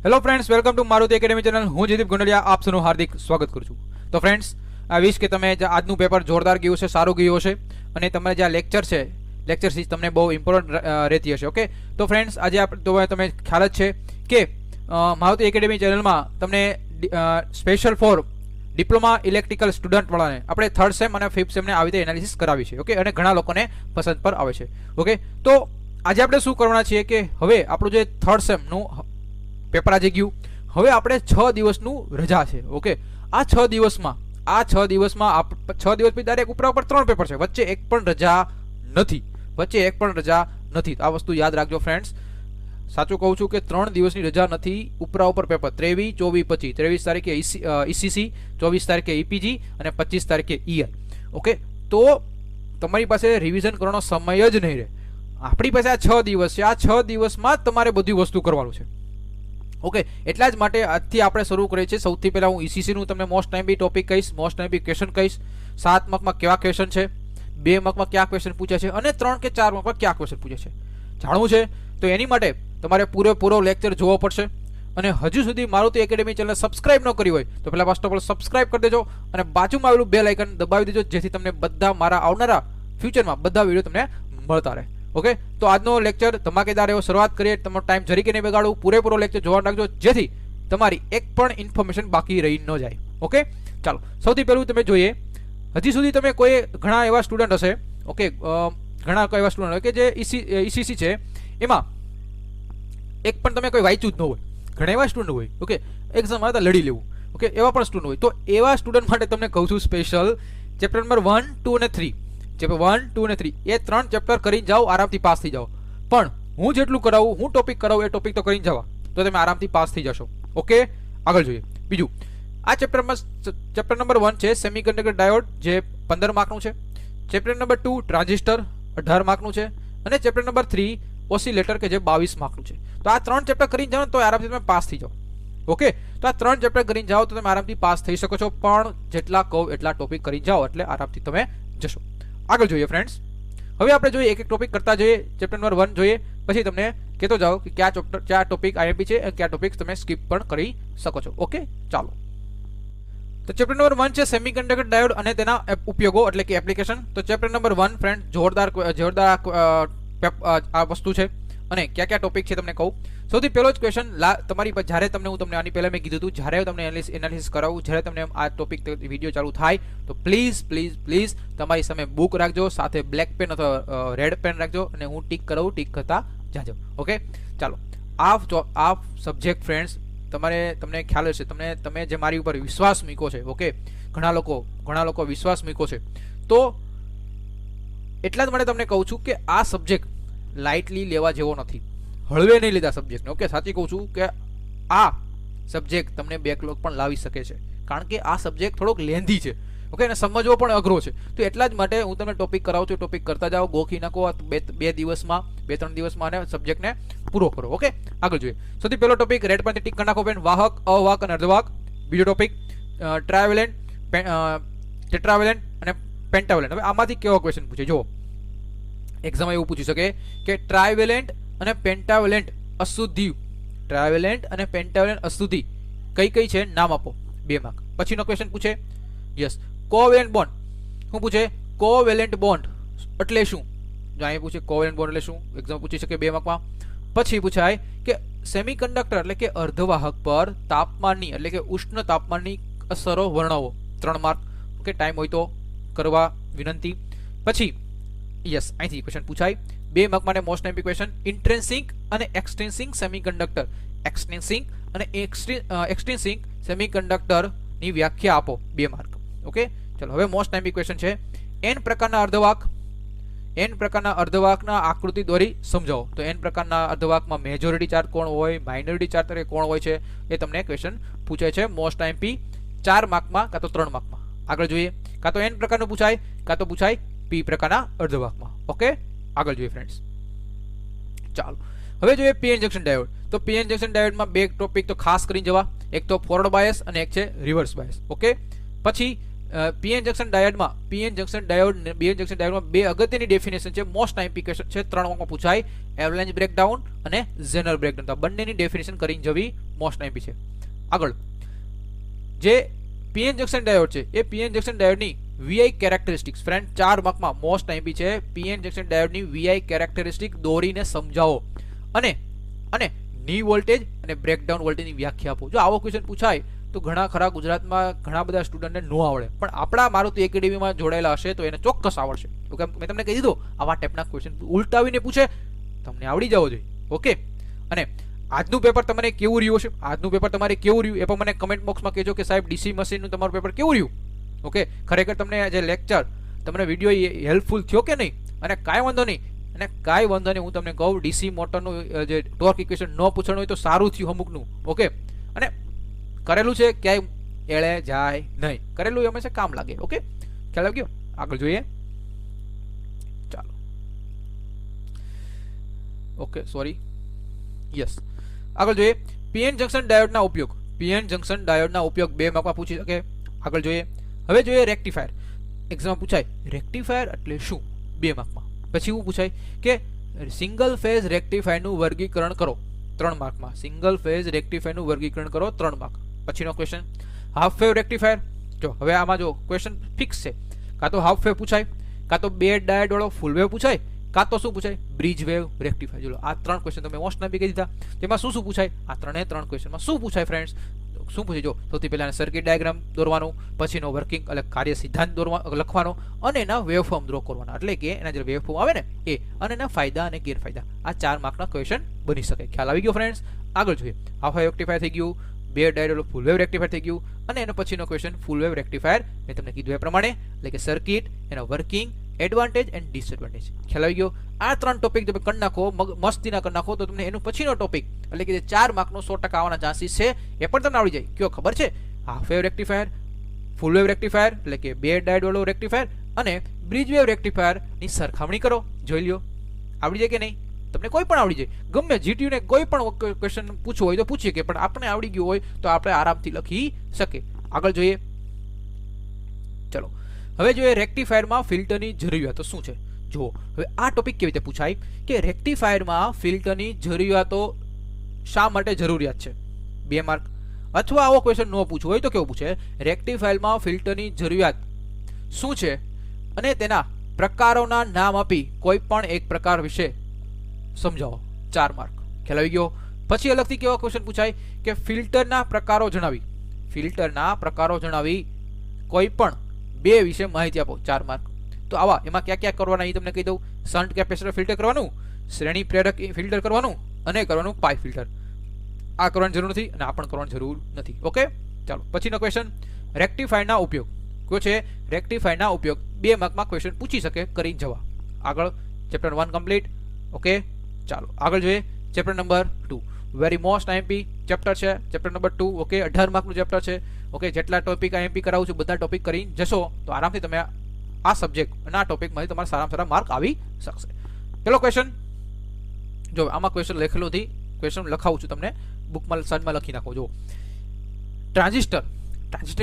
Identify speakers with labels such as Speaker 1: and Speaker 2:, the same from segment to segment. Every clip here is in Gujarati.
Speaker 1: Hello friends, welcome to Maruti academy channel. હું જયદીપ ગોંડલિયા આપ સૌનું હાર્દિક સ્વાગત કરું છું. તો ફ્રેન્ડ્સ, આ વિશ કે તમે આજનું પેપર જોરદાર ગયું છે, સારું ગયું હશે અને તમારે જે આ લેક્ચર છે, લેક્ચર સીરીઝ તમને બહુ ઇમ્પોર્ટન્ટ રહેતી હશે. ઓકે, તો ફ્રેન્ડ્સ, આજે આપણે તમે ખ્યાલ જ છે કે મારુતિ એકેડેમી ચેનલમાં તમને સ્પેશિયલ ફોર ડિપ્લોમા ઇલેક્ટ્રિકલ સ્ટુડન્ટવાળાને આપણે થર્ડ સેમ અને ફિફ્થ સેમને આવી રીતે એનાલિસિસ કરાવી છે. ઓકે, અને ઘણા લોકોને પસંદ પર આવે છે. ઓકે, તો આજે આપણે શું કરવાના છીએ કે હવે આપણું જે થર્ડ સેમનું પેપર આજે ગયું, હવે આપણે 6 દિવસનું રજા છે. ઓકે, આ 6 દિવસમાં 6 દિવસ પછી ડાયરેક્ટ ઉપર 3 પેપર છે, વચ્ચે એક પણ રજા નથી. આ વસ્તુ યાદ રાખજો ફ્રેન્ડ્સ. સાચું કહું છું કે 3 દિવસની રજા નથી. ઉપર પેપર 23, 24, 25. 23 તારીખે ઈસીસી, 24 તારીખે ઈપીજી અને 25 તારીખે ઈઆર. ઓકે, તો તમારી પાસે રિવિઝન કરવાનો સમય જ નહીં રહે. આપણી પાસે આ 6 દિવસ છે. આ 6 દિવસમાં જ તમારે બધી વસ્તુ કરવાનું છે. ઓકે, એટલા જ માટે આજથી આપણે શરૂ કરીએ છીએ. સૌથી પહેલાં હું ઈસીસીનું તમને મોસ્ટ ટાઈમ ટોપિક કહીશ, મોસ્ટ ટાઈમ ક્વેશ્ચન કહીશ. 7 માર્કમાં કેવા ક્વેશ્ચન છે, 2 માર્કમાં કયા ક્વેશ્ચન પૂછ્યા છે અને 3 કે 4 માર્કમાં કયા ક્વેશ્ચન પૂછ્યા છે, જાણવું છે. તો એની માટે તમારે પૂરેપૂરો લેક્ચર જોવો પડશે. અને હજુ સુધી મારુતિ એકેડેમી ચેનલ સબસ્ક્રાઇબ ન કરી હોય તો પહેલાં ફર્સ્ટ ઓફ ઓલ સબસ્ક્રાઇબ કરી દેજો અને બાજુમાં આવેલું બેલ આઇકન દબાવી દેજો, જેથી તમને બધા મારા આવનારા ફ્યુચરમાં બધા વિડીયો તમને મળતા રહે. ઓકે, તો આજનો લેક્ચર ધમાકેદાર એવો શરૂઆત કરીએ. તમારો ટાઈમ જરીકે નહીં બગાડવું, પૂરેપૂરો લેક્ચર જોવા રાખજો, જેથી તમારી એક પણ ઇન્ફોર્મેશન બાકી રહી ન જાય. ઓકે, ચાલો સૌથી પહેલું તમે જોઈએ. હજી સુધી તમે ઘણા એવા સ્ટુડન્ટ હશે, ઓકે, ઘણા એવા સ્ટુડન્ટ હોય કે જે ઈસીસી છે એમાં એક પણ તમે કોઈ વાંચ્યું જ ન હોય. ઘણા એવા સ્ટુડન્ટ હોય, ઓકે, એક્ઝામ આવે તો લડી લેવું. ઓકે, એવા પણ સ્ટુડન્ટ હોય. તો એવા સ્ટુડન્ટ માટે તમને કહું છું સ્પેશિયલ ચેપ્ટર નંબર 1, 2 અને 3. ચેપ્ટર 1, 2 અને 3 એ 3 ચેપ્ટર કરીને જાઓ, આરામથી પાસ થઈ જાઓ. પણ હું જેટલું કરાવું, હું ટોપિક કરાવું એ ટોપિક તો કરીને જવા, તો તમે આરામથી પાસ થઈ જશો. ઓકે, આગળ જોઈએ. બીજું, આ ચેપ્ટર નંબર 1 છે સેમિકન્ડક્ટર ડાયોડ, જે 15 માર્કનું છે. ચેપ્ટર નંબર 2 ટ્રાન્ઝિસ્ટર 18 માર્કનું છે. અને ચેપ્ટર નંબર 3 ઓસિલેટર કે જે 22 માર્કનું છે. તો આ 3 ચેપ્ટર કરીને જાઓ તો આરામથી તમે પાસ થઈ જાઓ. ઓકે, તો આ 3 ચેપ્ટર કરીને જાઓ તો તમે આરામથી પાસ થઈ શકો છો. પણ જેટલા કહો એટલા ટોપિક કરી જાઓ એટલે આરામથી તમે જશો. આગળ જોઈએ ફ્રેન્ડ્સ. હવે આપણે જોઈએ, એક એક ટોપિક કરતા જોઈએ. ચેપ્ટર નંબર 1 જોઈએ, પછી તમને કહેતો જાઓ કે કયા ટોપિક આઈએમપી છે અને કયા ટોપિક તમે સ્કીપ પણ કરી શકો છો. ઓકે, ચાલો. તો ચેપ્ટર નંબર 1 છે સેમિકન્ડક્ટર ડાયોડ અને તેના ઉપયોગો એટલે કે એપ્લિકેશન. તો ચેપ્ટર નંબર 1 ફ્રેન્ડ જોરદાર આ વસ્તુ છે. અને કયા કયા ટોપિક છે તમને કહું. સૌથી પહેલો જ ક્વેશ્ચન તમારી પાસે, જ્યારે હું તમને આની પહેલાં મેં કીધું હતું, જ્યારે તમને એનાલિસિસ કરાવું, જ્યારે તમને આ ટોપિક વિડીયો ચાલુ થાય તો પ્લીઝ તમારી સામે બુક રાખજો, સાથે બ્લેક પેન અથવા રેડ પેન રાખજો અને હું ટીક કરાવું, ટીક કરતા જાજો. ઓકે, ચાલો. આ સબ્જેક્ટ ફ્રેન્ડ્સ તમને ખ્યાલ હશે, તમે જે મારી ઉપર વિશ્વાસ મૂક્યો છે, ઓકે, ઘણા લોકો વિશ્વાસ મૂક્યો છે, તો એટલા જ માટે તમને કહું છું કે આ સબ્જેક્ટ લાઇટલી લેવા જેવો નથી. હળવે નહીં લીધા સબ્જેક્ટને. ઓકે, સાચી કહું છું કે આ સબ્જેક્ટ તમને બેકલોગ પણ લાવી શકે છે, કારણ કે આ સબ્જેક્ટ થોડોક લેન્ધી છે. ઓકે, અને સમજવો પણ અઘરો છે. તો એટલા જ માટે હું તમને ટોપિક કરાવું છું. ટોપિક કરતા જાઓ, ગોખી નાખો 2-3 દિવસમાં અને સબ્જેક્ટને પૂરો કરો. ઓકે, આગળ જોઈએ. સૌથી પહેલો ટોપિક રેડ પર ટીક કરી નાખો ફ્રેન્ડ, વાહક, અવાહક અને અર્ધવાહક. બીજો ટોપિક ટ્રાવેલેન્ટ, ટેટ્રાવેલેન્ટ અને પેન્ટાવેલેન્ટ. હવે આમાંથી કેવો ક્વેશ્ચન પૂછે જુઓ. એક્ઝામ એવું પૂછી શકે કે ટ્રાવેલેન્ટ અને પેન્ટાવેલેન્ટ અશુદ્ધિ, ટ્રાવેલેન્ટ અને પેન્ટાવેલેન્ટ અશુદ્ધિ કઈ છે, નામ આપો. 2 માર્ક. પછીનો ક્વેશ્ચન પૂછે યસ કોવેલેન્ટ બોન્ડ. શું પૂછે? કોવેલેન્ટ બોન્ડ એટલે શું? જો અહીં પૂછે કોવેલેન્ટ બોન્ડ એટલે શું, એક્ઝામ પૂછી શકે 2 માર્કમાં. પછી પૂછાય કે સેમિકન્ડક્ટર એટલે કે અર્ધવાહક પર તાપમાનની એટલે કે ઉષ્ણ તાપમાનની અસરો વર્ણવો. 3 માર્ક. ઓકે, ટાઈમ હોય તો કરવા વિનંતી. પછી યસ, અહીંથી ક્વેશ્ચન પૂછાય 2 માર્ક માટે મોસ્ટ ટાઈમ ક્વેશ્ચન, ઇન્ટ્રિન્સિક અને એક્સટ્રિન્સિક સેમિકન્ડક્ટર. એક્સટ્રિન્સિક અને એક્સટ્રિન્સિક સેમિકન્ડક્ટરની વ્યાખ્યા આપો. 2 માર્ક. ઓકે, ચલો. હવે મોસ્ટ ટાઈમ ક્વેશ્ચન છે n પ્રકારના અર્ધવાહકના આકૃતિ દોરી સમજાવો. તો n પ્રકારના અર્ધવાહકમાં મેજોરિટી ચાર્જ કોણ હોય, માઇનોરિટી ચાર્જ તરીકે કોણ હોય છે, એ તમને ક્વેશ્ચન પૂછાય છે મોસ્ટ ટાઈમ 4 માર્કમાં કાં તો 3 માર્કમાં. આગળ જોઈએ. કાં તો n પ્રકારનું પૂછાય, કાં તો પૂછાય p પ્રકારના અર્ધવાહકમાં. ઓકે, આગળ જોઈએ ફ્રેન્ડ્સ. ચાલો, હવે જોઈએ પી ઇન્જેક્શન ડાયોડ. તો પી ઇન્જેક્શન ડાયોડમાં 2 ટોપિક તો ખાસ કરીને જવા. એક તો ફોરવર્ડ બાયસ અને એક છે રિવર્સ બાયસ. ઓકે, પછી પીએન જંક્શન ડાયોડમાં બે અગત્યની ડેફિનેશન છે, મોસ્ટ આઈએમપી ક્વેશ્ચન છે, 3 માર્કમાં પૂછાય, એવલાન્ચ બ્રેકડાઉન અને ઝેનર બ્રેકડાઉન. તો બંનેની ડેફિનેશન કરીને જવી મોસ્ટ આઈએમપી છે. આગળ જે પીએન જંક્શન ડાયોડ છે એ પીએન જંક્શન ડાયોડની વીઆઈ કેરેક્ટરિસ્ટિક્સ ફ્રેન્ડ 4 માર્કમાં મોસ્ટ આઈએમપી છે. પીએન જંક્શન ડાયોડની વીઆઈ કેરેક્ટરિસ્ટિક દોરીને સમજાવો અને ની વોલ્ટેજ અને બ્રેકડાઉન વોલ્ટેજની વ્યાખ્યા આપો. જો આવો ક્વેશ્ચન પૂછાય તો ઘણા ખરા ગુજરાતમાં ઘણા બધા સ્ટુડન્ટને ન આવડે, પણ આપણા મારુતિ એકેડેમીમાં જોડાયેલા હશે તો એને ચોક્કસ આવડશે. ઓકે, મેં તમને કહી દીધું આવા ટાઈપના ક્વેશ્ચન ઉલટાવીને પૂછે તમને આવડી જવો જોઈએ. ઓકે, અને આજનું પેપર તમારે કેવું રહ્યું છે, આજનું પેપર તમારે કેવું રહ્યું એ પણ મને કમેન્ટ બોક્સમાં કહેજો કે સાહેબ ડીસી મશીનનું તમારું પેપર કેવું રહ્યું. ઓકે, ખરેખર તમને જે લેક્ચર તમને વિડીયો હેલ્પફુલ થયો કે નહીં, અને કાંઈ વાંધો નહીં, હું તમને કહું ડીસી મોટરનું જે ટોર્ક ઇક્વેશન ન પૂછવાનું હોય તો સારું થયું અમુકનું. ઓકે, અને કરેલું છે ક્યાંય એળે જાય નહીં, કરેલું હંમેશા કામ લાગે. ઓકે, ખ્યાલ આવી ગયો. આગળ જોઈએ, ચાલો. ઓકે, સોરી, યસ, આગળ જોઈએ પીએન જંક્શન ડાયોડના ઉપયોગ. પીએન જંક્શન ડાયોડના ઉપયોગ 2 માર્કમાં પૂછી શકે. આગળ જોઈએ, હવે જોઈએ રેક્ટિફાયર. એક્ઝામમાં પૂછાય રેક્ટિફાયર એટલે શું, 2 માર્કમાં. પછી એવું પૂછાય કે સિંગલ ફેઝ રેક્ટિફાયરનું વર્ગીકરણ કરો, 3 માર્કમાં. સિંગલ ફેઝ રેક્ટિફાયરનું વર્ગીકરણ કરો, 3 માર્ક. પછીનો ક્વેશ્ચન હાફ વેવ રેક્ટિફાયર. જો હવે આમાં જો ક્વેશ્ચન ફિક્સ છે, કાં તો હાફ વેવ પૂછાય, કાં તો 2 ડાયોડ વાળો ફૂલ વેવ પૂછાય, કાં તો શું પૂછાય બ્રિજ વેવ રેક્ટિફાયર. ચલો આ 3 ક્વેશ્ચન તમે મોસ્ટ નામ કહી દીધા. જેમાં શું પૂછાય, આ 3 ક્વેશ્ચનમાં શું પૂછાય ફ્રેન્ડ્સ, શું પૂછે જો સૌથી પહેલા સર્કિટ ડાયાગ્રામ દોરવાનું, પછીનો વર્કિંગ એટલે કાર્ય સિદ્ધાંત લખવાનો, અને એના વેવફોર્મ ડ્રો કરવાના, એટલે કે એના જે વેવફોર્મ આવે ને એ, અને એના ફાયદા અને ગેરફાયદા. આ 4 માર્કના ક્વેશ્ચન બની શકે. ખ્યાલ આવી ગયો ફ્રેન્ડ્સ. આગળ જોઈએ, હાફ વેવ રેક્ટિફાયર થઈ ગયું, 2 ડાયોડ ફૂલ વેવ રેક્ટિફાયર થઈ ગયું, અને એનો પછીનો ક્વેશ્ચન ફૂલ વેવ રેક્ટિફાયર. મેં તમને કીધું એ પ્રમાણે, એટલે કે સર્કિટ, એનો વર્કિંગ, એડવાન્ટેજ એન્ડ ડિસએડવાન્ટેજ. ખ્યાલ આવી ગયો. આ 3 ટોપિક તમે કરી નાખો, મસ્તીના કરી નાખો, તો તમને એનો પછીનો ટોપિક એટલે કે 4 માર્કનો 100% આવવાના ચાન્સીસ છે એ પણ તમને આવડી જાય. કયો ખબર છે, half wave rectifier, full wave rectifier એટલે કે 2 ડાયોડ વાળો રેક્ટિફાયર, અને બ્રિજ વેવ રેક્ટિફાયરની સરખામણી કરો, જોઈ લ્યો. આવડી જાય કે નહીં, તમને કોઈ પણ આવડી જાય. ગમે જીટીયુ ને કોઈ પણ ક્વેશ્ચન પૂછવો હોય તો પૂછીએ કે, પણ આપણે આવડી ગયું હોય તો આપણે આરામથી લખી શકીએ. આગળ જોઈએ, ચલો હવે જોઈએ રેક્ટિફાયરમાં ફિલ્ટરની જરૂરિયાતો શું છે. જુઓ હવે આ ટોપિક કેવી રીતે પૂછાય કે રેક્ટિફાયરમાં ફિલ્ટરની જરૂરિયાતો શા માટે જરૂરિયાત છે, 2 માર્ક. અથવા આવો ક્વેશ્ચન ન પૂછવો હોય તો કેવું પૂછે, રેક્ટિફાયરમાં ફિલ્ટરની જરૂરિયાત શું છે અને તેના પ્રકારોના નામ આપી કોઈ પણ એક પ્રકાર વિશે સમજાવો, 4 માર્ક. ખ્યાલ આવી ગયો. પછી અલગથી કેવા ક્વેશ્ચન પૂછાય કે ફિલ્ટરના પ્રકારો જણાવી, કોઈ પણ 2 વિશે માહિતી આપો, 4 માર્ક. તો આવા એમાં ક્યાં ક્યાં કરવાના એ તમને કહી દઉં. શન્ટ કેપેસિટર ફિલ્ટર કરવાનું, શ્રેણી પ્રેરક ફિલ્ટર કરવાનું, અને કરવાનું પાઇપ ફિલ્ટર. આ કરવાની જરૂર નથી અને આ પણ કરવાની જરૂર નથી. ઓકે, ચાલો પછીનો ક્વેશ્ચન રેક્ટિફાયરના ઉપયોગ. કયો છે, રેક્ટિફાયરના ઉપયોગ 2 માર્કમાં ક્વેશ્ચન પૂછી શકે, કરીને જવા. આગળ ચેપ્ટર 1 કમ્પ્લીટ. ઓકે, ચાલો આગળ જોઈએ chapter number 2. Very most IMP chapter છે, ચેપ્ટર નંબર 2. ઓકે, 18 માર્કનું ચેપ્ટર છે. ઓકે, જેટલા ટોપિક આઈએમપી કરાવું છું બધા ટોપિક કરીને જશો તો આરામથી તમે આ સબ્જેક્ટ અને આ ટોપિકમાંથી તમારા સારામાં સારા માર્ક આવી શકશે. પેલો ક્વેશ્ચન જો આમાં ક્વેશ્ચન લખેલો નથી, ક્વેશ્ચન લખાવું છું તમને બુકમાં સનમાં લખી નાખો. જો ટ્રાન્ઝિસ્ટર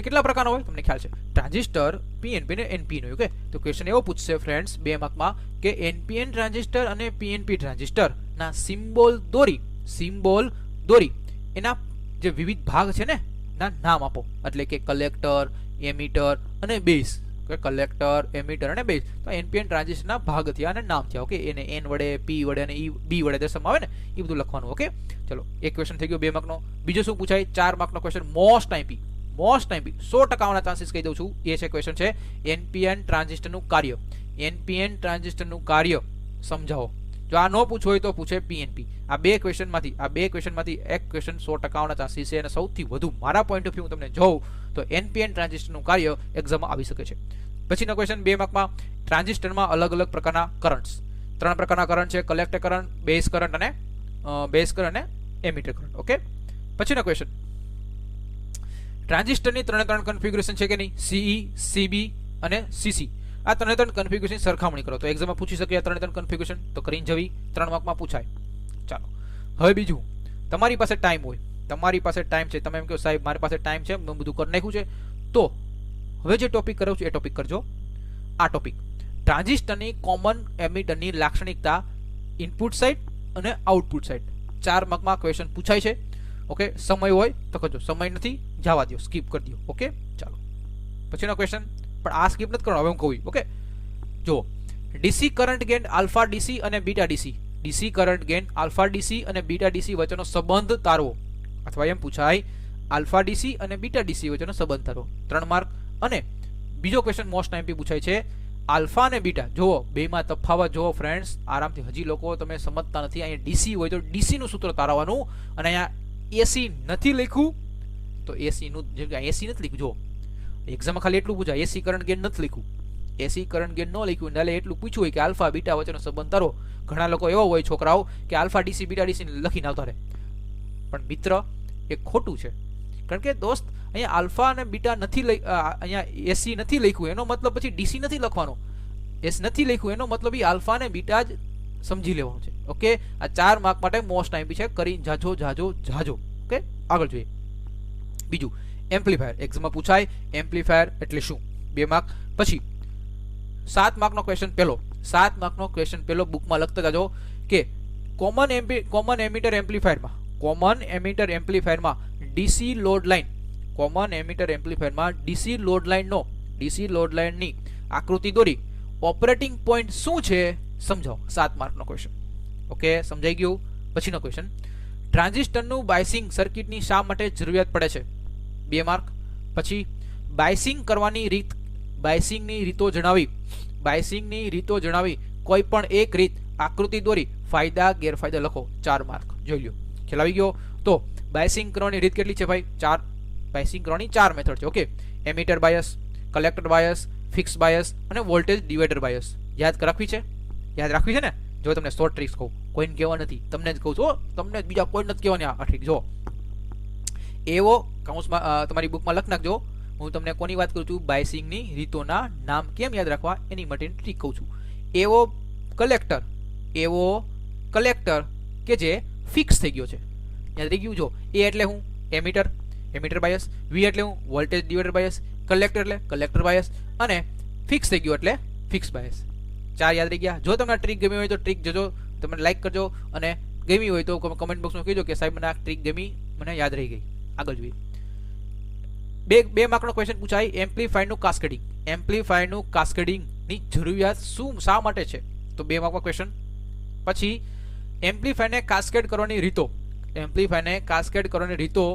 Speaker 1: કેટલા પ્રકારનો હોય તમને ખ્યાલ છે, ટ્રાન્ઝિસ્ટર પીએનપી ને એનપી નો. ઓકે, તો ક્વેશ્ચન એવો પૂછશે ફ્રેન્ડ્સ 2 માર્કમાં કે એનપીએન ટ્રાન્ઝિસ્ટર અને પીએનપી ટ્રાન્ઝિસ્ટર ના સિમ્બોલ દોરી એના જે વિવિધ ભાગ છે ને ના નામ આપો, એટલે કે કલેક્ટર, એમીટર અને બેઝ. કલેક્ટર, એમીટર અને બેઝ. તો એનપીએન ટ્રાન્ઝિસ્ટરના ભાગ થયા અને નામ થયા. ઓકે, એને એન વડે, પી વડે અને બી વડે દર્શાવવામાં આવે ને એ બધું લખવાનું. ઓકે, ચલો એક ક્વેશ્ચન થઈ ગયો 2 માર્કનો. બીજો શું પૂછાય, 4 માર્કનો ક્વેશ્ચન મોસ્ટ આઈપી 100% આવવાના ચાન્સીસ કહી દઉં છું. એ છે ક્વેશ્ચન છે એનપીએન ટ્રાન્ઝિસ્ટરનું કાર્ય. એનપીએન ટ્રાન્ઝિસ્ટરનું કાર્ય સમજાવો. જો આ ન પૂછવું હોય તો પૂછે પીએનપી. આ 2 ક્વેશ્ચનમાંથી એક ક્વેશ્ચન 100% આવવાના ચાન્સીસ છે. અને સૌથી વધુ મારા પોઈન્ટ ઓફ વ્યૂ તમને જોઉં તો એનપીએન ટ્રાન્ઝિસ્ટરનું કાર્ય એક્ઝામમાં આવી શકે છે. પછીનો ક્વેશ્ચન 2 માર્કમાં ટ્રાન્ઝિસ્ટરમાં અલગ અલગ પ્રકારના કરંટ્સ. 3 પ્રકારના કરંટ છે, કલેક્ટર કરંટ, બેઝ કરંટ અને એમીટર કરંટ. ઓકે, પછીનો ક્વેશ્ચન ટ્રાન્ઝિસ્ટરની 3 કન્ફિગ્યુરેશન છે કે નહીં, સીઈ, સીબી અને સીસી. આ 3 કન્ફિગ્યુરેશન સરખામણી કરો તો એક્ઝામમાં પૂછી શકે. આ 3 કન્ફિગ્યુરેશન તો કરીને જવી, 3 માર્કમાં પૂછાય. ચાલો હવે બીજું, તમારી પાસે ટાઈમ હોય, છે, તમે એમ કહો સાહેબ મારી પાસે ટાઈમ છે, મેં બધું કરી નાખ્યું છે, તો હવે જે ટોપિક કરું છું એ ટોપિક કરજો. આ ટોપિક ટ્રાન્ઝિસ્ટરની કોમન એમિટરની લાક્ષણિકતા ઇનપુટ સાઇડ અને આઉટપુટ સાઇડ 4 માર્કમાં ક્વેશ્ચન પૂછાય છે. ઓકે, સમય હોય તો કરજો, સમય નથી જવા દો, સ્કીપ કરી દો. ઓકે, ચાલો પછીનો ક્વેશ્ચન, પણ આ સ્કીપ નથી કરવાનો, હવે હું કહું. ઓકે, જો DC current gain alpha DC અને beta DC, DC current gain alpha DC અને બીટા ડીસી વચ્ચેનો સંબંધ તારવો, અથવા એમ પૂછાય આલ્ફા ડીસી અને બીટા ડીસી વચ્ચેનો સંબંધ તારવો, 3 માર્ક. અને બીજો ક્વેશ્ચન મોસ્ટ ટાઈમ પૂછાય છે આલ્ફા અને બીટા. જુઓ બેમાં તફાવત જુઓ ફ્રેન્ડ્સ, આરામથી. હજી લોકો તમે સમજતા નથી. અહીંયા ડીસી હોય તો ડીસી નું સૂત્ર તારવવાનું, અને અહીંયા એસી નથી લખ્યું તો એસી નું, જેમ કે એસી નથી લખ્યું, જો એક્ઝામમાં ખાલી એટલું પૂછાય એસી કરંટ ગેઇન નથી લખ્યું, એસી કરંટ ગેઇન ન લખ્યું, એટલે એટલું પૂછ્યું હોય કે આલ્ફા બીટા વચ્ચેનો સંબંધ તારો. ઘણા લોકો એવા હોય છોકરાઓ કે આલ્ફા ડીસી બીટા ડીસી લખીને આવતા રહે, પણ મિત્ર એ ખોટું છે. કારણ કે દોસ્ત અહીંયા આલ્ફા અને બીટા નથી, અહીંયા એસી નથી લખ્યું એનો મતલબ પછી ડીસી નથી લખવાનો. એસ નથી લખ્યું એનો મતલબ એ આલ્ફા અને બીટા જ સમજી લેવાનું છે. ઓકે, આ 4 માર્ક માટે મોસ્ટ ટાઈમ છે, કરી જાજો જાજો જાજો. ઓકે, આગળ જોઈએ. બીજું એમ્પ્લીફાયર, એક્ઝામમાં પૂછાય એમ્પ્લીફાયર એટલે શું, 2 માર્ક. પછી 7 માર્કનો ક્વેશ્ચન પહેલો, 7 માર્કનો ક્વેશ્ચન પહેલો બુકમાં લખતા જાજો કે કોમન એમિટર એમ્પ્લીફાયરમાં, કોમન એમિટર એમ્પ્લીફાયરમાં DC load line, common emitter એમ્પ્લીફાયરમાં ડીસી લોડ લાઇનનો, ડીસી લોડ લાઇનની આકૃતિ દોરી ઓપરેટિંગ પોઈન્ટ શું છે સમજાવો. 7 માર્કનો ક્વેશ્ચન. ઓકે, સમજાઈ ગયું. પછીનો ક્વેશ્ચન, ટ્રાન્ઝિસ્ટરનું બાયસિંગ સર્કિટની શા માટે જરૂરિયાત પડે છે, 2 માર્ક. પછી બાયસિંગ કરવાની રીત, બાયસિંગની રીતો જણાવી, બાયસિંગની રીતો જણાવી, કોઈ પણ એક રીત આકૃતિ દોરી ફાયદા ગેરફાયદા લખો, 4 માર્ક. જોઈ લો, ખ્યાલ આવી ગયો. તો બાયસિંગ કરવાની રીત કેટલી છે ભાઈ, 4. બાયસિંગ કરવાની 4 મેથડ છે. Okay, emitter bias, collector bias, fix bias અને વોલ્ટેજ ડિવાઈડર બાયસ. યાદ રાખવી છે, યાદ રાખવી છે ને. જો તમને શોર્ટ ટ્રિક્સ કહું, કોઈને કહેવા નથી, તમને જ કહું છું, તમને બીજા કોઈ નથી કહેવાની. આ ટ્રીક જો એવો કાઉન્સમાં તમારી બુકમાં લખ નાખજો. હું તમને કોની વાત કરું છું, બાયસિંગની રીતોના નામ કેમ યાદ રાખવા એની માટેની ટ્રીક કહું છું. એવો કલેક્ટર, એવો કલેક્ટર કે જે ફિક્સ થઈ ગયો છે, યાદ રહી ગયું. જો એ એટલે હું એમિટર, એમિટર બાયસ, વી એટલે હું વોલ્ટેજ ડિવાઈડર બાયસ, કલેક્ટર એટલે કલેક્ટર બાયસ, અને ફિક્સ થઈ ગયો એટલે ફિક્સ બાયસ. 4 યાદ રહી ગયા. જો તમને ટ્રીક ગમી હોય તો ટ્રીક જોજો, તમે લાઈક કરજો, અને ગમી હોય તો કમેન્ટ બોક્સમાં કહેજો કે સાહેબ મને આ ટ્રીક ગમી, મને યાદ રહી ગઈ. આગળ જોઈએ. 2 માર્કનો ક્વેશ્ચન પૂછાય એમ્પ્લીફાયરનું કાસ્કેડિંગ, એમ્પ્લીફાયરનું કાસ્કેડિંગની જરૂરિયાત શું શા માટે છે, તો 2 માર્કનો ક્વેશ્ચન. પછી એમ્પ્લીફાયરને કાસ્કેડ કરવાની રીતો, એમ્પ્લીફાયરને કાસ્કેડ કરવાની રીતો,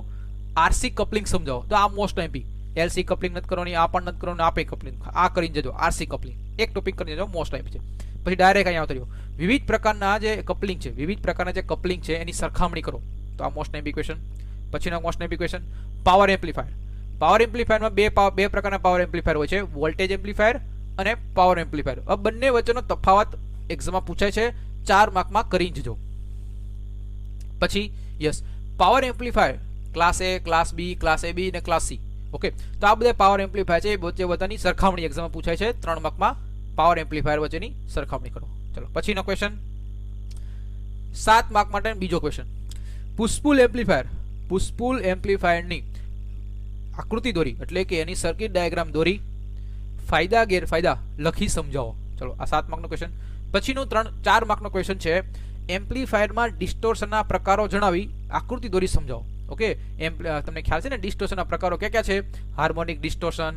Speaker 1: આરસી કપલિંગ સમજાવો. તો આ મોસ્ટ એમપી, એલસી કપલિંગ નથી કરવાની, આ પણ નથી કરવાની, આપે કપલિંગ આ કરીને જજો. આરસી કપલિંગ એક ટોપિક કરી જજો, મોસ્ટ એમપી છે. પછી ડાયરેક્ટ અહીંયા આવતો રહ્યો, વિવિધ પ્રકારના જે કપલિંગ છે, વિવિધ પ્રકારના જે કપલિંગ છે એની સરખામણી કરો. તો આ મોસ્ટ એમપી ક્વેશ્ચન. પછીનો most MP question, power amplifier. Power એમ્પ્લીફાયરમાં બે પ્રકારના પાવર એમ્પ્લીફાયર હોય છે, વોલ્ટેજ એમ્પ્લીફાયર અને પાવર એમ્પ્લીફાયર. આ બંને વચ્ચેનો તફાવત એક્ઝામમાં પૂછાય છે, 4 માર્કમાં કરી જજો. પછી યસ, પાવર એમ્પ્લીફાયર ક્લાસ એ, ક્લાસ બી, ક્લાસ એ બી અને ક્લાસ સી. ઓકે, તો આ બધા પાવર એમ્પ્લીફાયર છે, એ વચ્ચે બધાની સરખામણી એક્ઝામમાં પૂછાય છે. 3 માર્કમાં પાવર એમ્પ્લીફાયર વચ્ચેની સરખામણી કરો. ચલો પછીનો ક્વેશ્ચન, 7 માર્ક માટે બીજો ક્વેશ્ચન, પુશપુલ એમ્પ્લીફાયર, પુશપુલ એમ્પ્લીફાયરની આકૃતિ દોરી, એટલે કે એની સર્કિટ ડાયાગ્રામ દોરી ફાયદા ગેરફાયદા લખી સમજાવો. ચલો આ 7 માર્કનો ક્વેશ્ચન. પછીનું 4 માર્કનો ક્વેશ્ચન છે એમ્પ્લીફાયરમાં ડિસ્ટોર્શનના પ્રકારો જણાવી આકૃતિ દોરી સમજાવો. ઓકે, તમને ખ્યાલ છે ને ડિસ્ટોર્શનના પ્રકારો ક્યાં છે, હાર્મોનિક ડિસ્ટોર્શન.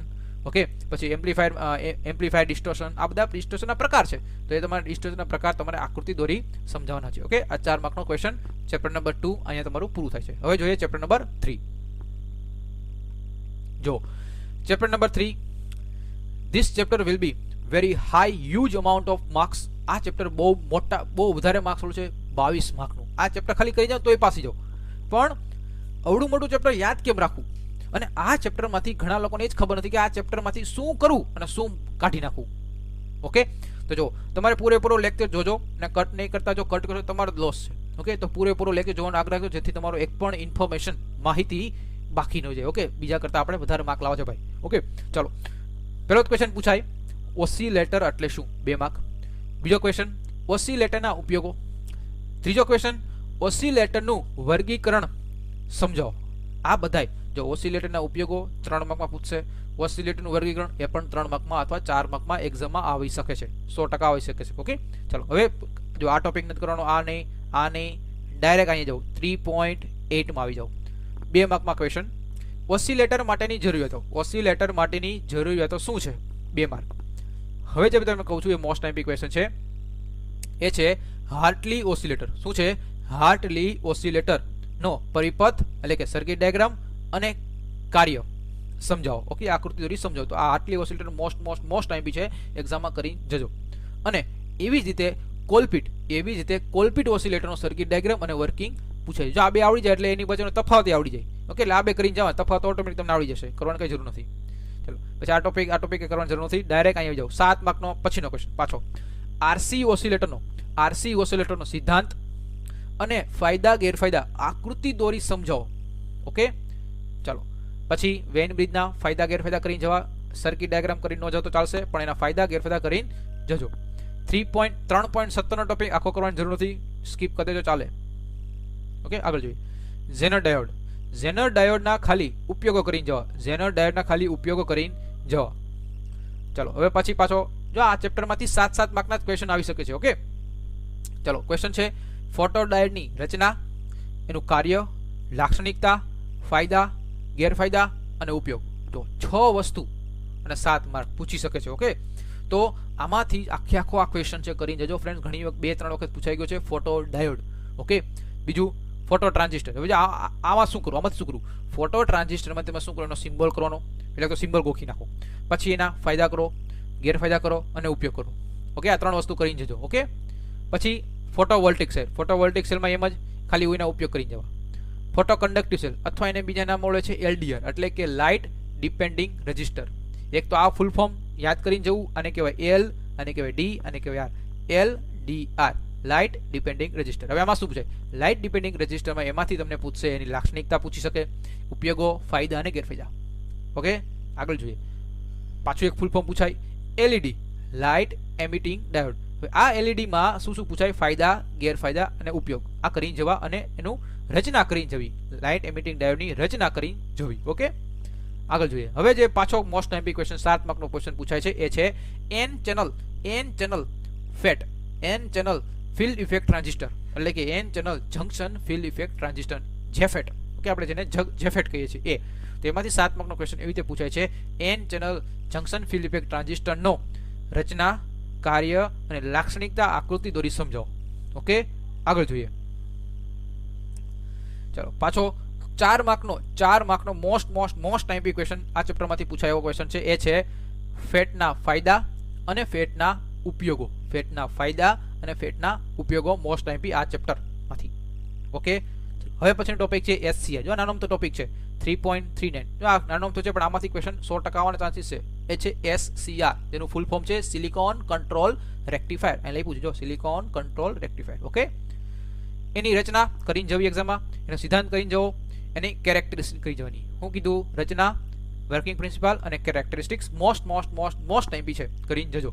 Speaker 1: ઓકે, પછી એમ્પ્લીફાયર ડિસ્ટોર્શન, આ બધા ડિસ્ટોર્શનના પ્રકાર છે. તો એ તમારા ડિસ્ટોર્શનના પ્રકાર તમારે આકૃતિ દોરી સમજાવવાના છે. ઓકે, આ 4 માર્કનો ક્વેશ્ચન ચેપ્ટર નંબર 2 અહીંયા તમારું પૂરું થાય છે. હવે જોઈએ ચેપ્ટર નંબર 3. જો chapter number 3, this chapter will be very high huge amount of marks. આ ચેપ્ટર બહુ મોટા, બહુ વધારે માર્ક્સ વાળું છે, 22 માર્કનું. આ ચેપ્ટર ખાલી કરી જાઓ તોય પાસી જાઓ, પણ અવડું મોટું ચેપ્ટર યાદ કેમ રાખવું? અને આ ચેપ્ટરમાંથી ઘણા લોકોને જ ખબર નથી કે આ ચેપ્ટરમાંથી શું કરવું અને શું કાઢી નાખવું. ઓકે, તો જો તમારે પૂરેપૂરો લેક્ચર જોજો, અને કટ નહીં કરતા. જો કટ કરો તમારો લોસ છે. ઓકે, તો પૂરેપૂરો લેક્ચર જોવાનો આગ્રહ રાખજો, જેથી તમારો એક પણ ઇન્ફોર્મેશન, માહિતી બાકી ન જાય. ઓકે, બીજા કરતા આપણે વધારે માર્ક લાવો છે ભાઈ. ઓકે, ચલો પહેલો ક્વેશ્ચન પૂછાય ઓસિલેટર એટલે શું, 2 માર્ક. બીજો ક્વેશ્ચન, ઓસિલેટરના ઉપયોગો. ત્રીજો ક્વેશ્ચન, ઓસિલેટરનું વર્ગીકરણ સમજાવો. આ બધાય જો ઓસિલેટરના ઉપયોગો 3 માર્કમાં પૂછશે, ઓસિલેટરનું વર્ગીકરણ એ પણ 3 માર્કમાં અથવા 4 માર્કમાં એક્ઝામમાં આવી શકે છે, 100% આવી શકે છે. ઓકે, ચલો હવે જો આ ટોપિક નથી કરવાનો, આ નહીં ડાયરેક્ટ અહીંયા જાઓ 3.8 માં આવી જાઓ. 2 માર્કમાં ક્વેશ્ચન, ઓસિલેટર માટેની જરૂરિયાતો. ઓસિલેટર માટેની જરૂરિયાતો શું છે? 2 માર્ક. હવે જે તમને કહું છું એ મોસ્ટ ટાઈમ્પી ક્વેશ્ચન છે, એ છે હાર્ટલી ઓસિલેટર. શું છે? હાર્ટલી ઓસિલેટર નો પરિપથ એટલે કે સર્કિટ ડાયાગ્રામ અને કાર્ય સમજાવો. ઓકે, આકૃતિ દોરી સમજાવો. તો આ હાર્ટલી ઓસિલેટર મોસ્ટ ટાઈમ્પી છે, એક્ઝામમાં કરી જજો. અને એવી જ રીતે કોલપિટ ઓસિલેટરનો સર્કિટ ડાયાગ્રામ અને વર્કિંગ પૂછાય. જો આ બે આવડી જાય એટલે એની વચ્ચેનો તફાવત આવડી જાય. ઓકે, એટલે આ બે કરીને જવા તફાવત ઓટોમેટિક તમને આવડી જશે, કરવાની કઈ જરૂર નથી. ચલો પછી આ ટોપિક કરવાની જરૂર નથી, ડાયરેક્ટ અહીંયા જાઓ 7 માર્કનો પછીનો ક્વેશ્ચન પાછો. આરસી ઓસિલેટરનો સિદ્ધાંત અને ફાયદા ગેરફાયદા આકૃતિ દોરી સમજાવો. ઓકે, ચાલો પછી વેન બ્રિજના ફાયદા ગેરફાયદા કરીને જવા. સર્કિટ ડાયાગ્રામ કરીને ન જાવ તો ચાલશે, પણ એના ફાયદા ગેરફાયદા કરીને જજો. 3.17 નો ટોપિક આખો કરવાની જરૂર નથી, સ્કીપ કરી દેજો ચાલે. ઓકે, આગળ જોઈએ. ઝેનર ડાયોડના ખાલી ઉપયોગો કરીને જવા. ચલો હવે પછી પાછો જો આ ચેપ્ટરમાંથી 7 માર્કના ક્વેશ્ચન આવી શકે છે. ઓકે, ચલો ક્વેશ્ચન છે ફોટોડાયોડની રચના, એનું કાર્ય, લાક્ષણિકતા, ફાયદા, ગેરફાયદા અને ઉપયોગ. તો 6 વસ્તુ અને 7 માર્ક પૂછી શકે છે. ઓકે, તો આમાંથી આખો આ ક્વેશ્ચન છે કરીને જજો ફ્રેન્ડ્સ. ઘણી વખત 2-3 વખત પૂછાઈ ગયો છે ફોટોડાયોડ. ઓકે, બીજું ફોટો ટ્રાન્ઝિસ્ટર. હવે આમાં શું કરવું? ફોટો ટ્રાન્ઝિસ્ટરમાં તમે શું કરો? એનો સિમ્બોલ કરવાનો, એટલે તો સિમ્બોલ ગોખી નાખો. પછી એના ફાયદા કરો, ગેરફાયદા કરો અને ઉપયોગ કરો. ઓકે, આ 3 વસ્તુ કરીને જજો. ઓકે, પછી ફોટોવોલ્ટિક સેલમાં એમ જ ખાલી એના ઉપયોગ કરીને જવા. ફોટો કન્ડક્ટિવ સેલ અથવા એને બીજા નામ મળે છે LDR, એટલે કે લાઇટ ડિપેન્ડિંગ રજિસ્ટર. એક તો આ ફૂલ ફોર્મ યાદ કરીને જવું, આને કહેવાય L, આને કહેવાય D, આને કહેવાય R. LDR, light depending register. હવે આમાં શું પૂછાય? લાઇટ ડિપેન્ડિંગ રજિસ્ટરમાં એમાંથી તમને પૂછશે એની લાક્ષણિકતા પૂછી શકે, ઉપયોગો, ફાયદા અને ગેરફાયદા. ઓકે, આગળ જોઈએ. પાછું એક ફૂલ ફોર્મ પૂછાય LED, લાઇટ એમિટિંગ ડાયોડ. આ LED માં શું પૂછાય? ફાયદા, ગેરફાયદા અને ઉપયોગ. આ કરીને જવા અને એનું રચના કરીને જવી. લાઇટ એમિટિંગ ડાયોડની રચના કરીને જવી. ઓકે, આગળ જોઈએ. હવે જે પાછો મોસ્ટ ટાઈમ્પી ક્વેશ્ચન 7 માર્કનો ક્વેશ્ચન પૂછાય છે એ છે N channel field effect transistor, એટલે કે N channel junction field effect transistor, JFET. Okay, આપણે જેને જેફેટ કહીએ છીએ એ. તો એમાંથી 7 માર્કનો ક્વેશ્ચન એવી રીતે પૂછાય છે N channel junction field effect ટ્રાન્ઝિસ્ટરનો રચના, કાર્ય અને લાક્ષણિકતા આકૃતિ દોરી સમજાવો. ઓકે, આગળ જોઈએ. ચલો પાછો 4 માર્કનો મોસ્ટ ટાઈમ્પી ક્વેશ્ચન આ ચેપ્ટરમાંથી પૂછાયેલો ક્વેશ્ચન છે એ છે ફેટના ફાયદા અને ફેટના ઉપયોગો. મોસ્ટ ટાઈમ્પી આ ચેપ્ટરમાંથી. ઓકે, હવે પછીનો ટોપિક છે SCR. જો નાનો તો ટોપિક છે 3.39. જો આ નાનો તો છે પણ આમાંથી ક્વેશ્ચન 100% આવવાના ચાન્સીસ છે. એ છે SCR, જેનું ફૂલ ફોર્મ છે સિલિકોન કંટ્રોલ રેક્ટિફાયર. અહીં લઈ પૂછજો સિલિકોન કંટ્રોલ રેક્ટિફાયર. ઓકે, એની રચના કરીને જવી એક્ઝામમાં, એનો સિદ્ધાંત કરીને જવો, એની કેરેક્ટરિસ્ટિક્સ કરી જવાની. હું કીધું? રચના, વર્કિંગ પ્રિન્સિપલ અને કેરેક્ટરિસ્ટિક્સ મોસ્ટ ટાઈમ્પી છે, કરીને જજો.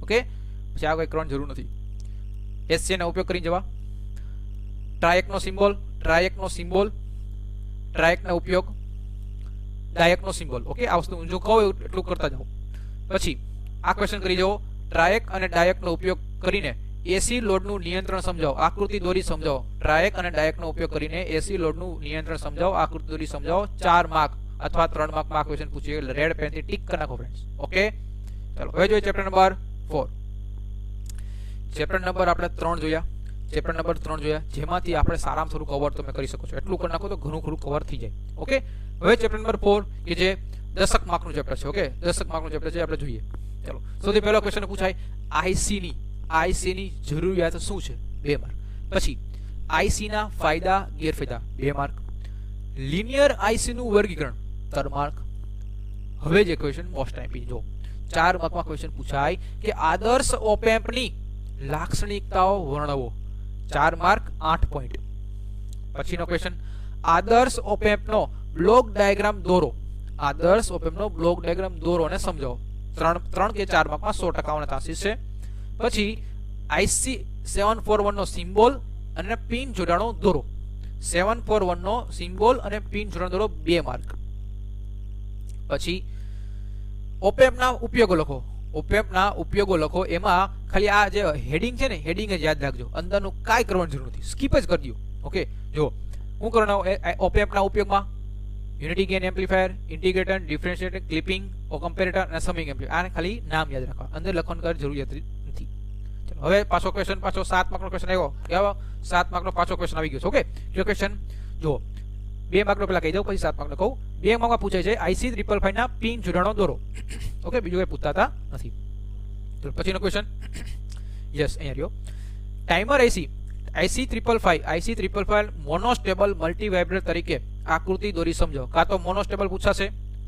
Speaker 1: ઓકે, પછી આ કંઈ કરવાની જરૂર નથી. SCR નો ઉપયોગ કરીને જવા. ટ્રાયકનો ઉપયોગ, ડાયકનો સિમ્બોલ. ઓકે, આ વસ્તુ જો કહું એટલું કરતા જાઓ. પછી આ ક્વેશ્ચન કરી જવો. ટ્રાયક અને ડાયકનો ઉપયોગ કરીને AC લોડનું નિયંત્રણ સમજાવો, આકૃતિ દોરી સમજાવો. ટ્રાયક અને ડાયકનો ઉપયોગ કરીને AC લોડનું નિયંત્રણ સમજાવો, આકૃતિ દોરી સમજાવો. 4 માર્ક અથવા 3 માર્કમાં આ ક્વેશ્ચન પૂછીએ એટલે રેડ પેનથી ટીક કરી નાખો ફ્રેન્ડ્સ. ઓકે, ચાલો હવે જોઈએ ચેપ્ટર નંબર 4. ચેપ્ટર નંબર આપણે 3 જોયા. જેમાંથી આપણે સારામાં થોડું કવર તમે કરી શકો છો. એટલું કરી નાખો તો ઘણું ખરું કવર થઈ જાય. ઓકે, હવે ચેપ્ટર નંબર 4 કે જે 10 માર્કનું ચેપ્ટર છે. ઓકે, 10 માર્કનું ચેપ્ટર છે, આપણે જોઈએ. ચલો, સૌથી પહેલો ક્વેશ્ચન પૂછાય IC ની જરૂરિયાત શું છે? 2 માર્ક. પછી IC ના ફાયદા ગેરફાયદા 2 માર્ક. લિનિયર IC નું વર્ગીકરણ 3 માર્ક. હવે જે ક્વેશ્ચન મોસ્ટ ટાઈમ્પી જો 4 માર્કમાં ક્વેશ્ચન પૂછાય કે આદર્શ ઓપ એમ્પ ની લાક્ષણિકતાઓ વર્ણવો. 4 માર્ક 8 પોઈન્ટ. પછીનો ક્વેશ્ચન આદર્શ ઓપ એમ્પ નો બ્લોક ડાયાગ્રામ દોરો. અને સમજાવો. 3 કે 4 માર્કમાં 100% આવવાના ચાન્સીસ છે. પછી IC 741 નો સિમ્બોલ અને પિન જોડાણો દોરો. 741 નો સિમ્બોલ અને પિન જોડાણ દોરો 2 માર્ક. પછી ઓપેમ્પ ના ઉપયોગો લખો. ઓપેમ્પ ના ઉપયોગો લખો. એમાં ખાલી આ જે હેડિંગ છે ને હેડિંગ જ યાદ રાખજો, અંદરનું કાંઈ કરવાની જરૂર નથી, સ્કીપ જ કરી દો. ઓકે, જો હું કરવાનો ઓપેમ્પ ના ઉપયોગમાં unity gain amplifier, integrator, differentiator, clipping, comparator અને સમિંગ એમ્પ્લીફાયર. આને ખાલી નામ યાદ રાખવા, અંદર લખવાની કર જરૂરિયાત નથી. ચલો હવે પાછો ક્વેશ્ચન, પાછો 7 માર્કનો ક્વેશ્ચન આવ્યો. કેવો 7 માર્કનો પાછો ક્વેશ્ચન આવી ગયો છે. ઓકે, જો ક્વેશ્ચન જો 2 માર્કનો પેલા કહી દઉં, પછી 7 માર્કનો કહું. 2 માર્કમાં પૂછાય છે IC 555 ના પિન જોડાણો દોરો. ઓકે, બીજું કંઈ પૂછતા નથી. તો પછીનો ક્વેશ્ચન, યસ અહીંયા રહ્યો. ટાઈમર IC 555 મોનોસ્ટેબલ મલ્ટી વાઇબ્રેટર તરીકે આકૃતિ દોરી સમજો. કાં તો મોનોસ્ટેબલ પૂછાશે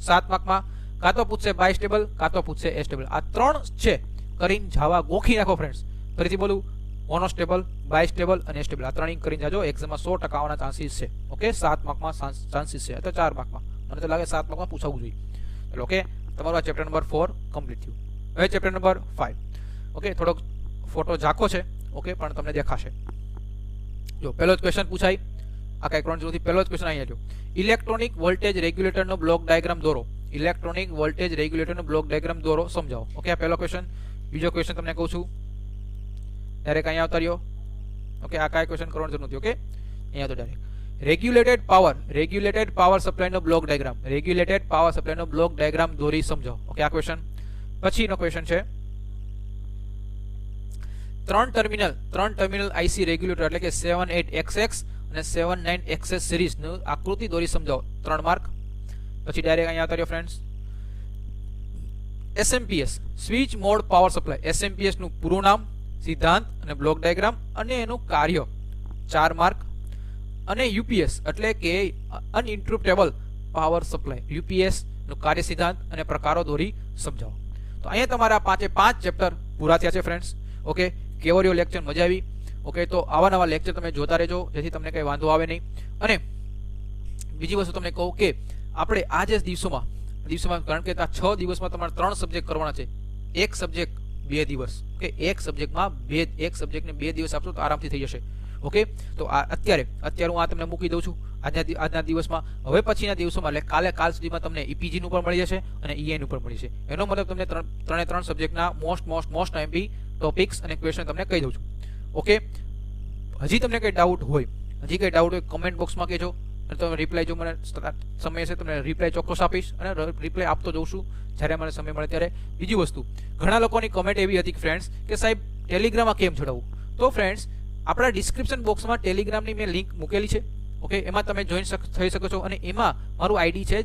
Speaker 1: 7 માર્કમાં, કાં તો પૂછશે બાયસ્ટેબલ, કાં તો પૂછશે એસ્ટેબલ. આ 3 છે કરીને જાવા ગોખી નાખો ફ્રેન્ડ્સ. ફરીથી બોલું, મોનોસ્ટેબલ, બાયસ્ટેબલ અને એસ્ટેબલ. આ 3 કરીને જાજો, એક્ઝામમાં 100% આવવાના ચાન્સીસ છે. ઓકે, 7 માર્કમાં ચાન્સીસ છે, તો 4 માર્કમાં મને તો લાગે 7 માર્કમાં પૂછાવું જોઈએ. એટલે ઓકે, તમારું આ ચેપ્ટર નંબર 4 કમ્પ્લીટ થયું. હવે ચેપ્ટર નંબર 5. ઓકે, થોડોક ફોટો ઝાંખો છે. ઓકે, પણ તમને દેખાશે. જો પહેલો જ ક્વેશ્ચન પૂછાય, આ કઈ ક્રોન જરૂરથી પહેલો જ ક્વેશ્ચન અહીંયા જો. ઇલેક્ટ્રોનિક વોલ્ટેજ રેગ્યુલેટરનો બ્લોક ડાયાગ્રામ દોરો. ઇલેક્ટ્રોનિક વોલ્ટેજ રેગ્યુલેટરનો બ્લોક ડાયાગ્રામ દોરો, સમજાવો. ઓકે, આ પહેલો ક્વેશ્ચન. બીજો ક્વેશ્ચન તમને કહું છું, ડાયરેક્ટ અહીંયા આવતા રહ્યો. ઓકે, આ કાંઈ ક્વેશ્ચન કરવાની જરૂર નથી. ઓકે, અહીંયા તો ડાયરેક્ટ રેગ્યુલેટેડ પાવર સપ્લાયનો બ્લોક ડાયાગ્રામ. રેગ્યુલેટેડ પાવર સપ્લાયનો બ્લોક ડાયાગ્રામ દોરી સમજાવો. ઓકે, આ ક્વેશ્ચન. પછીનો ક્વેશ્ચન છે 3 ટર્મિનલ IC રેગ્યુલેટર એટલે કે 78XX અને 79XS સિરીઝનું આકૃતિ દોરી સમજાવો. 3 માર્ક. પછી ડાયરેક્ટ અહીંયા આવતા રહ્યો friends. SMPS switch mode power supply. SMPS નું પૂરું નામ, સિદ્ધાંત અને બ્લોક ડાયાગ્રામ અને એનું કાર્ય. 4 માર્ક. અને UPS એટલે કે અનઇન્ટરપ્ટેબલ પાવર સપ્લાય. UPS નું કાર્ય, સિદ્ધાંત અને પ્રકારો દોરી સમજાવો. તો અહીંયા તમારા 5 ચેપ્ટર પૂરા થયા છે ફ્રેન્ડ્સ. ઓકે, કેવો રહ્યો લેક્ચર? મજા આવી? ઓકે, તો આવા નવા લેક્ચર તમે જોતા રહેજો, જેથી તમને કંઈ વાંધો આવે નહીં. અને બીજી વસ્તુ તમને કહું કે આપણે આ જે દિવસોમાં કારણ કે આ 6 દિવસમાં તમારે 3 સબ્જેક્ટ કરવાના છે. એક સબ્જેક્ટ 2 દિવસ. ઓકે, એક સબ્જેક્ટમાં એક સબ્જેક્ટને 2 દિવસ આપશો તો આરામથી થઈ જશે. ઓકે, તો અત્યારે હું આ તમને મૂકી દઉં છું આજના દિવસમાં. હવે પછીના દિવસોમાં એટલે કાલ સુધીમાં તમને EPG નું પણ મળી જશે અને EI નું પણ મળી જશે. એનો મતલબ તમને 3 સબ્જેક્ટના મોસ્ટ MP ટોપિક્સ અને ક્વેશ્ચન તમને કહી દઉં છું. ઓકે, હજી તમને કંઈ ડાઉટ હોય કમેન્ટ બોક્સમાં કહેજો, અને તમે રિપ્લાય જો મને સમય હશે તમને રિપ્લાય ચોક્કસ આપીશ, અને રિપ્લાય આપતો જઉં છું જ્યારે મને સમય મળે ત્યારે. બીજી વસ્તુ, ઘણા લોકોની કમેન્ટ એવી હતી ફ્રેન્ડ્સ કે સાહેબ ટેલિગ્રામમાં કેમ જોડાવું? તો ફ્રેન્ડ્સ, આપણા ડિસ્ક્રિપ્શન બોક્સમાં ટેલિગ્રામની મેં લિંક મૂકેલી છે. ઓકે, એમાં તમે જોઈન થઈ શકો છો, અને એમાં મારું ID છે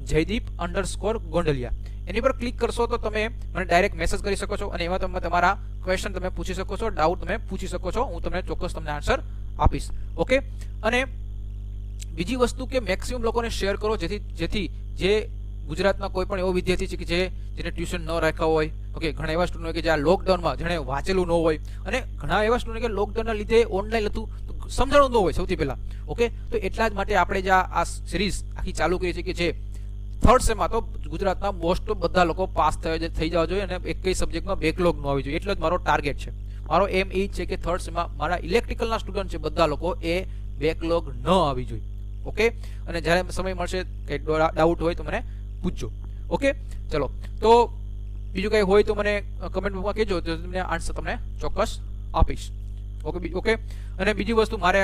Speaker 1: @jaydeep_gondalia. એની પર ક્લિક કરશો તો તમે મને ડાયરેક્ટ મેસેજ કરી શકો છો, અને એમાં તમે તમારા ક્વેશ્ચન તમે પૂછી શકો છો, ડાઉટ તમે પૂછી શકો છો. હું તમને ચોક્કસ તમને આન્સર આપીશ. ઓકે, અને બીજી વસ્તુ કે મેક્સિમમ લોકોને શેર કરો, જેથી જે ગુજરાતના કોઈ પણ એવો વિદ્યાર્થી છે કે જેને ટ્યુશન ન રાખ્યા હોય. ઓકે, ઘણા એવા સ્ટુડન્ટ હોય કે જે આ લોકડાઉનમાં જેણે વાંચેલું ન હોય, અને ઘણા એવા સ્ટુડન્ટ કે લોકડાઉનના લીધે ઓનલાઈન હતું તો સમજાણું ન હોય સૌથી પહેલા. ઓકે, તો એટલા જ માટે આપણે જે આ સિરીઝ આખી ચાલુ કરી છે કે જે 3rd સેમમાં તો ગુજરાતના મોસ્ટ બધા લોકો પાસ થઈ જવા જોઈએ, અને એક કઈ સબ્જેક્ટમાં બેકલોગ ન આવી જોઈએ. એટલો જ મારો ટાર્ગેટ છે. મારો એમ એ છે કે 3rd સેમમાં મારા ઇલેક્ટ્રિકલના સ્ટુડન્ટ છે બધા લોકો એ બેકલોગ ન આવી જોઈએ. ઓકે, અને જ્યારે સમય મળશે કંઈ ડાઉટ હોય તો મને પૂછજો. ઓકે, ચલો, તો બીજું કંઈ હોય તો મને કમેન્ટ બોક્સમાં કહેજો, તો તમને આન્સર તમને ચોક્કસ આપીશ. ઓકે, અને બીજી વસ્તુ મારે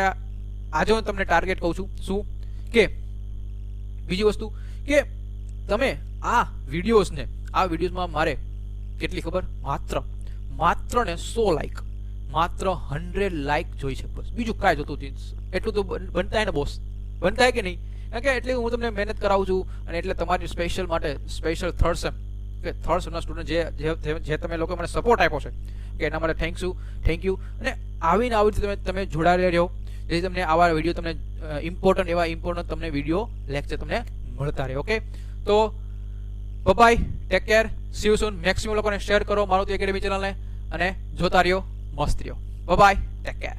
Speaker 1: આજે હું તમને ટાર્ગેટ કહું છું શું કે બીજી વસ્તુ કે તમે આ વિડીયોઝમાં મારે કેટલી ખબર, માત્ર ને 100 લાઈક, માત્ર 100 લાઈક જોઈ છે બસ. બીજું કાંઈ જોતું નથી. એટલું તો બનતા ને બોસ, બનતા કે નહીં? કારણ કે એટલે હું તમને મહેનત કરાવું છું, અને એટલે તમારી સ્પેશિયલ 3rd સેમના સ્ટુડન્ટ જે તમે લોકો મને સપોર્ટ આપ્યો છે કે એના માટે થેન્ક યુ. અને આવી રીતે તમે જોડાયેલા રહો, જેથી તમને આવા વિડીયો તમને ઇમ્પોર્ટન્ટ તમને વિડીયો લેક્ચર તમને મળતા રહે. ઓકે, તો bye, take care, see you soon. Maximum લોકોને શેર કરો મારુતિ એકેડમી ચેનલને, અને જોતા રહ્યો, મસ્ત રહ્યો. Bye, take care.